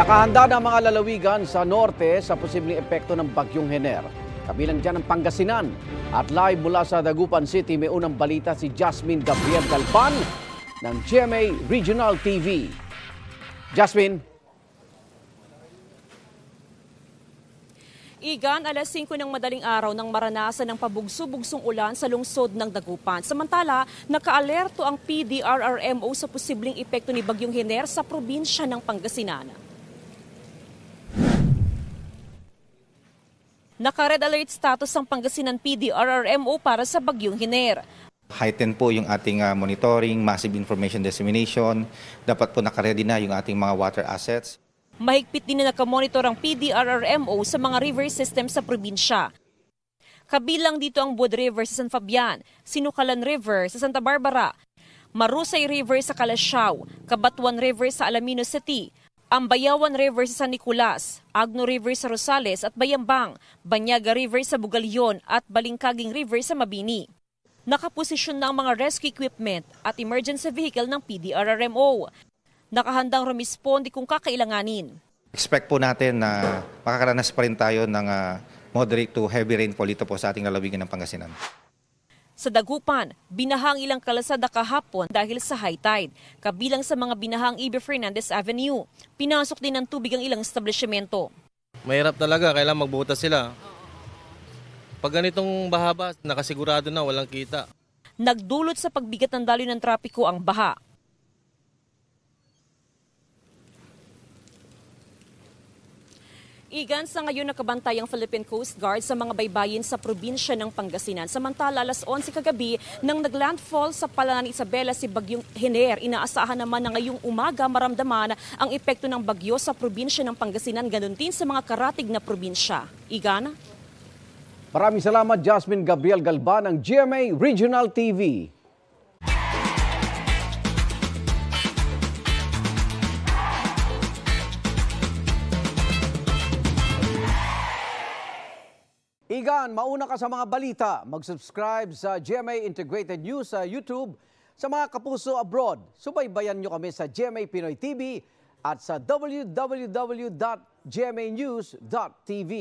Nakahanda na ang mga lalawigan sa norte sa posibleng epekto ng bagyong Hener. Kabilang dyan ang Pangasinan. At live mula sa Dagupan City, may unang balita si Jasmine Gabriel Galban ng GMA Regional TV. Jasmine. Igan, alas 5 ng madaling araw nang maranasan ng pabugso-bugsong ulan sa lungsod ng Dagupan. Samantala, nakaalerto ang PDRRMO sa posibleng epekto ni bagyong Hener sa probinsya ng Pangasinan. Naka-red alert status ang Pangasinan PDRRMO para sa bagyong Hener. Heighten po yung ating monitoring, massive information dissemination. Dapat po naka-ready na yung ating mga water assets. Mahigpit din na nakamonitor ang PDRRMO sa mga river system sa probinsya. Kabilang dito ang Bud River sa San Fabian, Sinukalan River sa Santa Barbara, Marusay River sa Calasiao, Cabatuan River sa Alaminos City, Ambayawan River sa San Nicolas, Agno River sa Rosales at Bayambang, Banyaga River sa Bugalion at Balingkaging River sa Mabini. Nakaposisyon na ang mga rescue equipment at emergency vehicle ng PDRRMO. Nakahandang rumisponde kung kakailanganin. Expect po natin na makakaranas pa rin tayo ng moderate to heavy rainfall dito po sa ating lalawigan ng Pangasinan. Sa Dagupan, binahang ilang kalasada kahapon dahil sa high tide. Kabilang sa mga binahang E.B. Fernandez Avenue. Pinasok din ng tubig ang ilang establishmento. Mahirap talaga, kailangan magbutas sila. Pag ganitong bahaba, nakasigurado na walang kita. Nagdulot sa pagbigat ng daloy ng trapiko ang baha. Igan, sa ngayon nakabantay ang Philippine Coast Guard sa mga baybayin sa probinsya ng Pangasinan. Samantala, alas 11 kagabi nang naglandfall sa Palanan Isabela si bagyong Hener. Inaasahan naman na ngayong umaga maramdaman ang epekto ng bagyo sa probinsya ng Pangasinan, ganun din sa mga karatig na probinsya. Igan? Maraming salamat, Jasmine Gabriel Galban ng GMA Regional TV. Igan, mauna ka sa mga balita. Mag-subscribe sa GMA Integrated News sa YouTube. Sa mga kapuso abroad, subaybayan nyo kami sa GMA Pinoy TV at sa www.gmanews.tv.